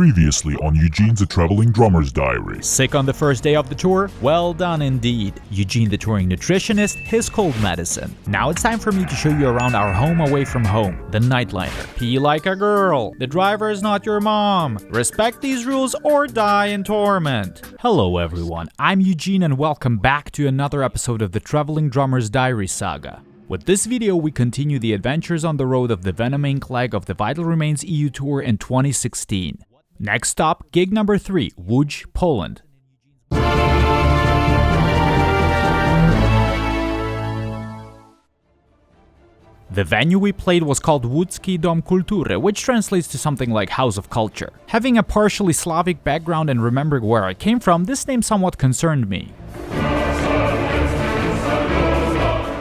Previously on Eugene's A Traveling Drummer's Diary. Sick on the first day of the tour? Well done indeed. Eugene the touring nutritionist, his cold medicine. Now it's time for me to show you around our home away from home, the nightliner. Pee like a girl. The driver is not your mom. Respect these rules or die in torment. Hello everyone, I'm Eugene and welcome back to another episode of the Traveling Drummer's Diary saga. With this video, we continue the adventures on the road of the Vienna main leg of the Vital Remains EU tour in 2016. Next stop, gig number 3, Warsaw, Poland. The venue we played was called Łódzki Dom Kultury, which translates to something like House of Culture. Having a partially Slavic background and remembering where I came from, this name somewhat concerned me.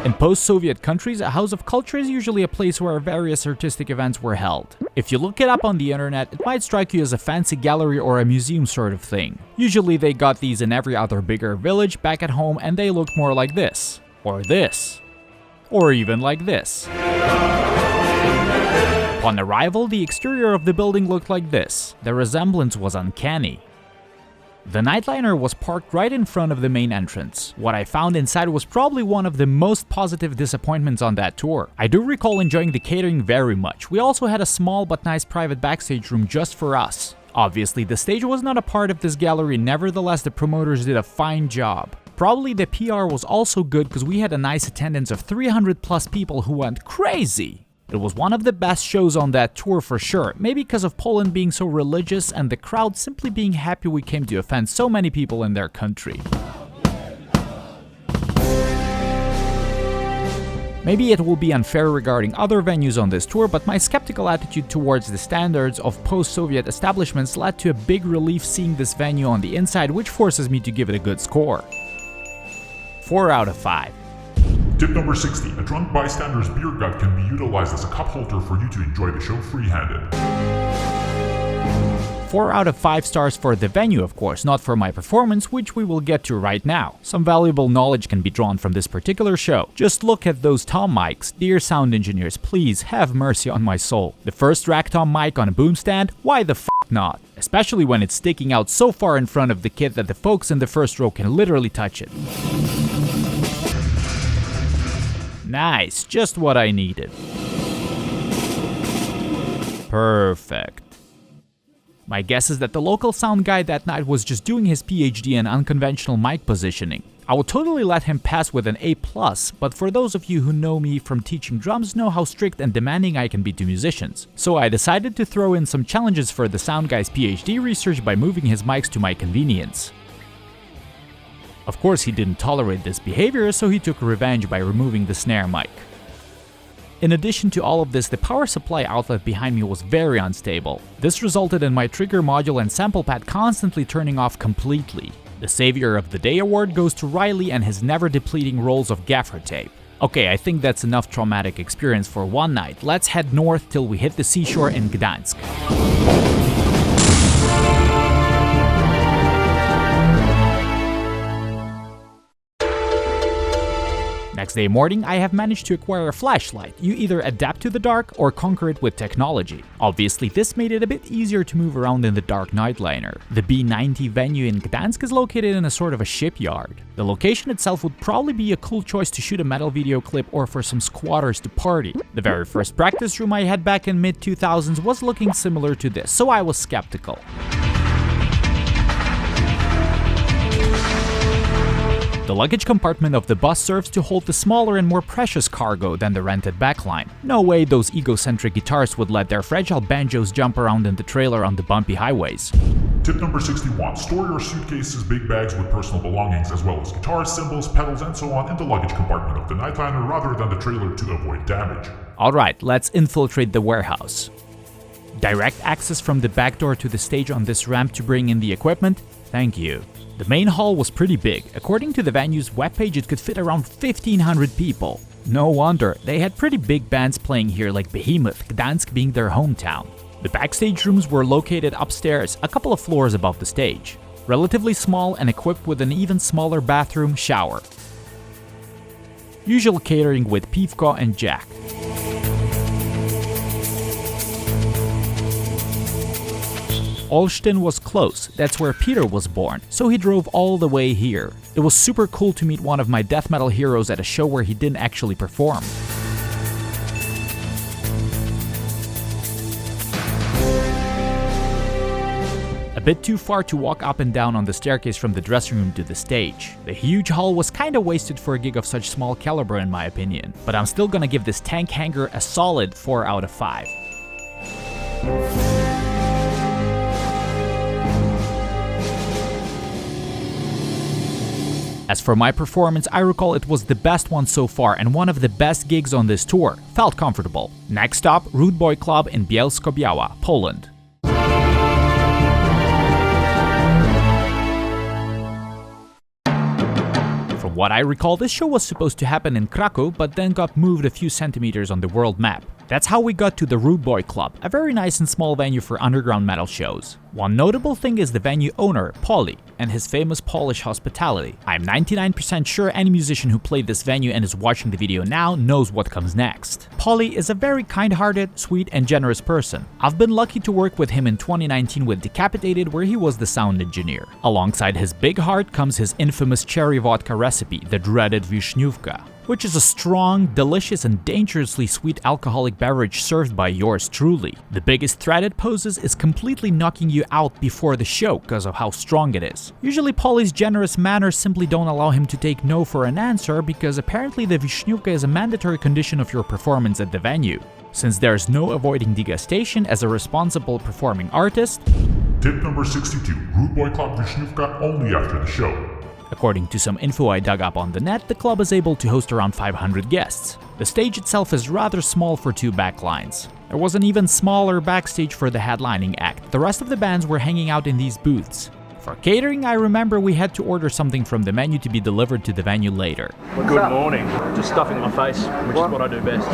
In post-Soviet countries, a house of culture is usually a place where various artistic events were held. If you look it up on the internet, it might strike you as a fancy gallery or a museum sort of thing. Usually they got these in every other bigger village back at home and they looked more like this. Or this. Or even like this. Upon arrival, the exterior of the building looked like this. The resemblance was uncanny. The nightliner was parked right in front of the main entrance. What I found inside was probably one of the most positive disappointments on that tour. I do recall enjoying the catering very much. We also had a small but nice private backstage room just for us. Obviously, the stage was not a part of this gallery, nevertheless the promoters did a fine job. Probably the PR was also good because we had a nice attendance of 300 plus people who went crazy. It was one of the best shows on that tour for sure, maybe because of Poland being so religious and the crowd simply being happy we came to offend so many people in their country. Maybe it will be unfair regarding other venues on this tour, but my skeptical attitude towards the standards of post-Soviet establishments led to a big relief seeing this venue on the inside, which forces me to give it a good score. 4 out of 5. Tip number 60. A drunk bystander's beer gut can be utilized as a cup holder for you to enjoy the show free-handed. 4 out of 5 stars for the venue, of course, not for my performance, which we will get to right now. Some valuable knowledge can be drawn from this particular show. Just look at those tom mics. Dear sound engineers, please have mercy on my soul. The first rack tom mic on a boom stand? Why the f*** not? Especially when it's sticking out so far in front of the kit that the folks in the first row can literally touch it. Nice, just what I needed. Perfect. My guess is that the local sound guy that night was just doing his PhD in unconventional mic positioning. I would totally let him pass with an A+, but for those of you who know me from teaching drums know how strict and demanding I can be to musicians. So I decided to throw in some challenges for the sound guy's PhD research by moving his mics to my convenience. Of course, he didn't tolerate this behavior, so he took revenge by removing the snare mic. In addition to all of this, the power supply outlet behind me was very unstable. This resulted in my trigger module and sample pad constantly turning off completely. The Savior of the Day award goes to Riley and his never-depleting rolls of gaffer tape. Okay, I think that's enough traumatic experience for one night. Let's head north till we hit the seashore in Gdansk. Next day morning, I have managed to acquire a flashlight. You either adapt to the dark or conquer it with technology. Obviously, this made it a bit easier to move around in the dark nightliner. The B90 venue in Gdansk is located in a sort of a shipyard. The location itself would probably be a cool choice to shoot a metal video clip or for some squatters to party. The very first practice room I had back in mid-2000s was looking similar to this, so I was skeptical. The luggage compartment of the bus serves to hold the smaller and more precious cargo than the rented backline. No way those egocentric guitarists would let their fragile banjos jump around in the trailer on the bumpy highways. Tip number 61. Store your suitcases, big bags with personal belongings, as well as guitars, cymbals, pedals, and so on in the luggage compartment of the nightliner rather than the trailer to avoid damage. Alright, let's infiltrate the warehouse. Direct access from the back door to the stage on this ramp to bring in the equipment? Thank you. The main hall was pretty big. According to the venue's webpage, it could fit around 1,500 people. No wonder, they had pretty big bands playing here like Behemoth, Gdansk being their hometown. The backstage rooms were located upstairs, a couple of floors above the stage. Relatively small and equipped with an even smaller bathroom, shower. Usual catering with pivko and jack. Olsztyn was close, that's where Peter was born, so he drove all the way here. It was super cool to meet one of my death metal heroes at a show where he didn't actually perform. A bit too far to walk up and down on the staircase from the dressing room to the stage. The huge hall was kinda wasted for a gig of such small caliber in my opinion, but I'm still gonna give this tank hangar a solid 4 out of 5. As for my performance, I recall it was the best one so far and one of the best gigs on this tour. Felt comfortable. Next stop, Rude Boy Club in Bielsko-Biała, Poland. From what I recall, this show was supposed to happen in Krakow, but then got moved a few centimeters on the world map. That's how we got to the Rude Boy Club, a very nice and small venue for underground metal shows. One notable thing is the venue owner, Polly, and his famous Polish hospitality. I'm 99% sure any musician who played this venue and is watching the video now knows what comes next. Polly is a very kind-hearted, sweet and generous person. I've been lucky to work with him in 2019 with Decapitated, where he was the sound engineer. Alongside his big heart comes his infamous cherry vodka recipe, the dreaded Wiśniówka, which is a strong, delicious and dangerously sweet alcoholic beverage served by yours truly. The biggest threat it poses is completely knocking you out before the show because of how strong it is. Usually Polly's generous manners simply don't allow him to take no for an answer, because apparently the Wiśniówka is a mandatory condition of your performance at the venue. Since there's no avoiding degustation as a responsible performing artist. Tip number 62, Rude Boy Club Wiśniówka only after the show. According to some info I dug up on the net, the club is able to host around 500 guests. The stage itself is rather small for 2 backlines. There was an even smaller backstage for the headlining act. The rest of the bands were hanging out in these booths. For catering, I remember we had to order something from the menu to be delivered to the venue later. Good morning. Just stuffing my face, which is what I do best.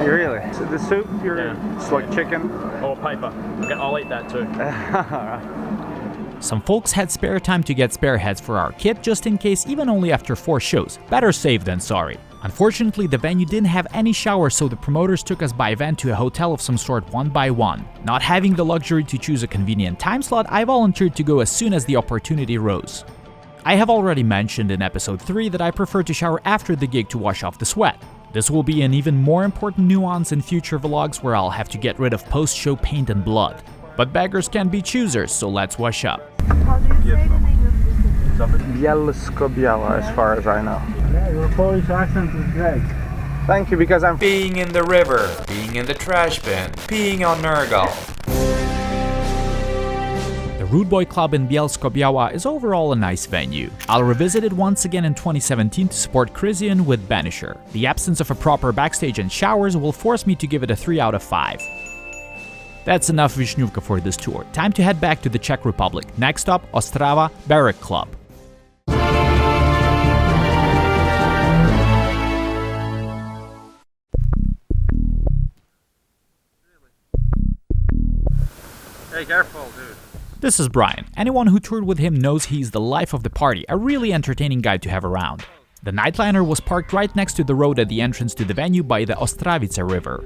Really? So the soup, it's like chicken? Or paper. Okay, I'll eat that too. Some folks had spare time to get spare heads for our kit just in case, even only after 4 shows. Better safe than sorry. Unfortunately, the venue didn't have any showers, so the promoters took us by van to a hotel of some sort one by one. Not having the luxury to choose a convenient time slot, I volunteered to go as soon as the opportunity rose. I have already mentioned in episode 3 that I prefer to shower after the gig to wash off the sweat. This will be an even more important nuance in future vlogs where I'll have to get rid of post-show paint and blood. But beggars can be choosers, so let's wash up. How do you say the name of this? Bielsko-Biała, as far as I know. Yeah, your Polish accent is great. Thank you, because I'm Peeing in the river, peeing in the trash bin, peeing on Nergal. The Rude Boy Club in Bielsko-Biała is overall a nice venue. I'll revisit it once again in 2017 to support Castrum with Banisher. The absence of a proper backstage and showers will force me to give it a 3 out of 5. That's enough Wiśniówka for this tour. Time to head back to the Czech Republic. Next stop, Ostrava, Barracks Club. Hey, careful, dude. This is Brian. Anyone who toured with him knows he's the life of the party, a really entertaining guy to have around. The nightliner was parked right next to the road at the entrance to the venue by the Ostravice River.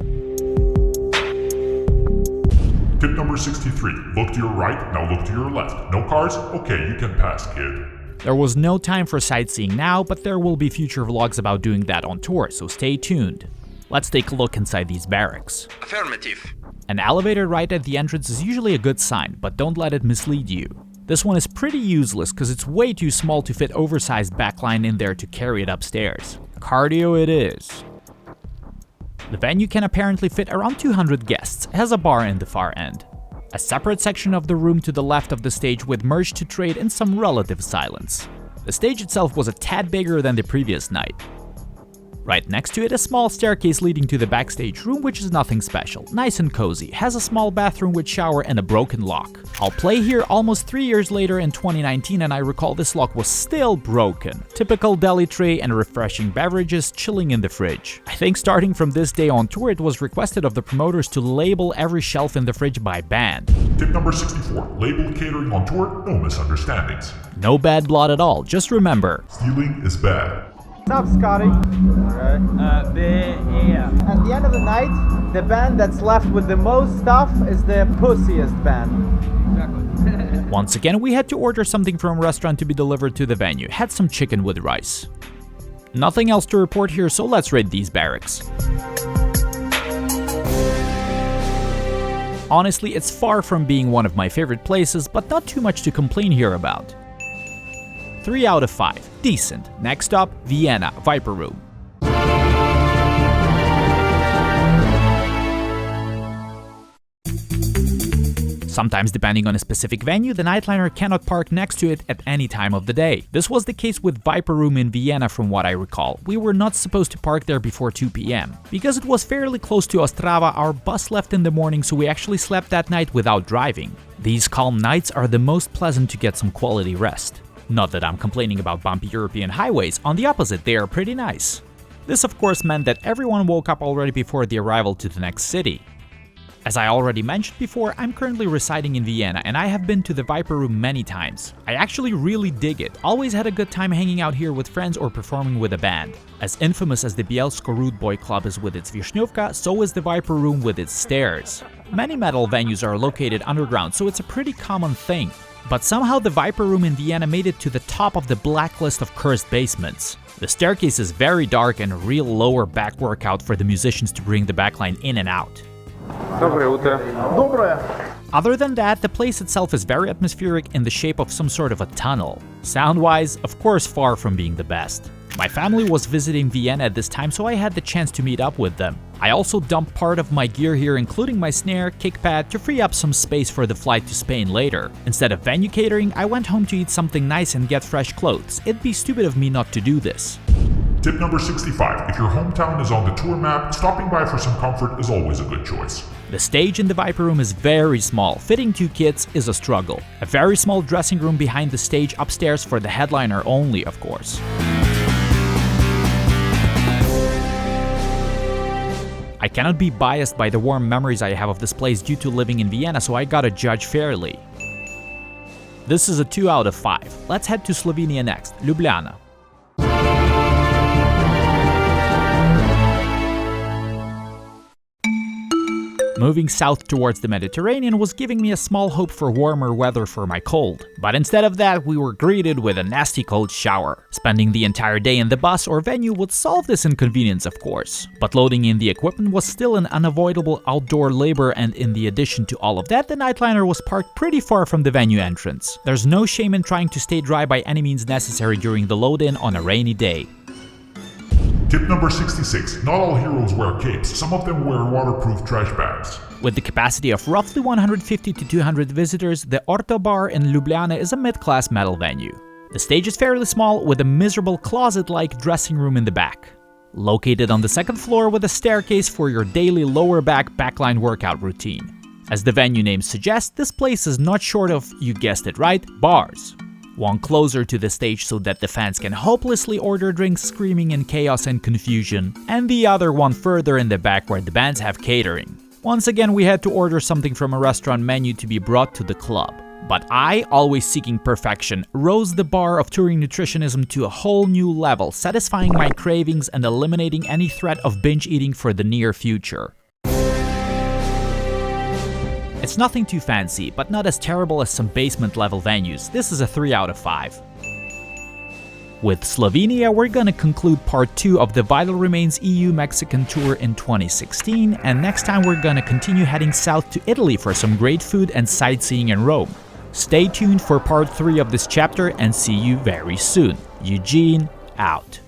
Tip number 63, look to your right, now look to your left. No cars? Okay, you can pass, kid. There was no time for sightseeing now, but there will be future vlogs about doing that on tour, so stay tuned. Let's take a look inside these barracks. Affirmative. An elevator right at the entrance is usually a good sign, but don't let it mislead you. This one is pretty useless because it's way too small to fit oversized backline in there to carry it upstairs. Cardio it is. The venue can apparently fit around 200 guests, it has a bar in the far end. A separate section of the room to the left of the stage with merged to trade in some relative silence. The stage itself was a tad bigger than the previous night. Right next to it, a small staircase leading to the backstage room, which is nothing special. Nice and cozy, has a small bathroom with shower and a broken lock. I'll play here almost 3 years later in 2019 and I recall this lock was still broken. Typical deli tray and refreshing beverages chilling in the fridge. I think starting from this day on tour it was requested of the promoters to label every shelf in the fridge by band. Tip number 64, label catering on tour, no misunderstandings. No bad blood at all, just remember. Stealing is bad. What's up, Scotty? Beer here. At the end of the night, the band that's left with the most stuff is the pussiest band. Exactly. Once again, we had to order something from a restaurant to be delivered to the venue. Had some chicken with rice. Nothing else to report here, so let's rate these barracks. Honestly, it's far from being one of my favorite places, but not too much to complain here about. 3 out of 5. Decent. Next up, Vienna, Viper Room. Sometimes, depending on a specific venue, the nightliner cannot park next to it at any time of the day. This was the case with Viper Room in Vienna from what I recall. We were not supposed to park there before 2 p.m. Because it was fairly close to Ostrava, our bus left in the morning, so we actually slept that night without driving. These calm nights are the most pleasant to get some quality rest. Not that I'm complaining about bumpy European highways, on the opposite, they are pretty nice. This of course meant that everyone woke up already before the arrival to the next city. As I already mentioned before, I'm currently residing in Vienna and I have been to the Viper Room many times. I actually really dig it, always had a good time hanging out here with friends or performing with a band. As infamous as the Bielsko Rude Boy Club is with its Vishnovka, so is the Viper Room with its stairs. Many metal venues are located underground, so it's a pretty common thing. But somehow the Viper Room in Vienna made it to the top of the blacklist of cursed basements. The staircase is very dark and a real lower back workout for the musicians to bring the backline in and out. Other than that, the place itself is very atmospheric in the shape of some sort of a tunnel. Sound-wise, of course far from being the best. My family was visiting Vienna at this time, so I had the chance to meet up with them. I also dumped part of my gear here, including my snare, kick pad, to free up some space for the flight to Spain later. Instead of venue catering, I went home to eat something nice and get fresh clothes. It'd be stupid of me not to do this. Tip number 65. If your hometown is on the tour map, stopping by for some comfort is always a good choice. The stage in the Viper Room is very small. Fitting 2 kids is a struggle. A very small dressing room behind the stage upstairs for the headliner only, of course. I cannot be biased by the warm memories I have of this place due to living in Vienna, so I gotta judge fairly. This is a 2 out of 5. Let's head to Slovenia next, Ljubljana. Moving south towards the Mediterranean was giving me a small hope for warmer weather for my cold. But instead of that, we were greeted with a nasty cold shower. Spending the entire day in the bus or venue would solve this inconvenience, of course. But loading in the equipment was still an unavoidable outdoor labor, and in the addition to all of that, the nightliner was parked pretty far from the venue entrance. There's no shame in trying to stay dry by any means necessary during the load-in on a rainy day. Tip number 66. Not all heroes wear capes, some of them wear waterproof trash bags. With the capacity of roughly 150 to 200 visitors, the Orto Bar in Ljubljana is a mid-class metal venue. The stage is fairly small, with a miserable closet-like dressing room in the back. Located on the 2nd floor with a staircase for your daily lower backline workout routine. As the venue name suggests, this place is not short of, you guessed it right, bars. One closer to the stage so that the fans can hopelessly order drinks screaming in chaos and confusion, and the other one further in the back where the bands have catering. Once again, we had to order something from a restaurant menu to be brought to the club. But I, always seeking perfection, rose the bar of touring nutritionism to a whole new level, satisfying my cravings and eliminating any threat of binge eating for the near future. It's nothing too fancy, but not as terrible as some basement-level venues. This is a 3 out of 5. With Slovenia, we're gonna conclude part 2 of the Vital Remains EU-Mexican tour in 2016, and next time we're gonna continue heading south to Italy for some great food and sightseeing in Rome. Stay tuned for part 3 of this chapter and see you very soon. Eugene, out.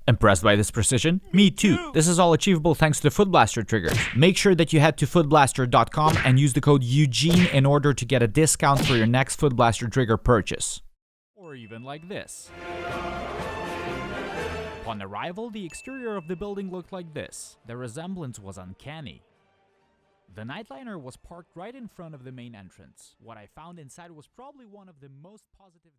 Impressed by this precision? Me too! This is all achievable thanks to the Foot Blaster triggers. Make sure that you head to footblaster.com and use the code Eugene in order to get a discount for your next Foot Blaster trigger purchase. Or even like this. Upon arrival, the exterior of the building looked like this. The resemblance was uncanny. The nightliner was parked right in front of the main entrance. What I found inside was probably one of the most positive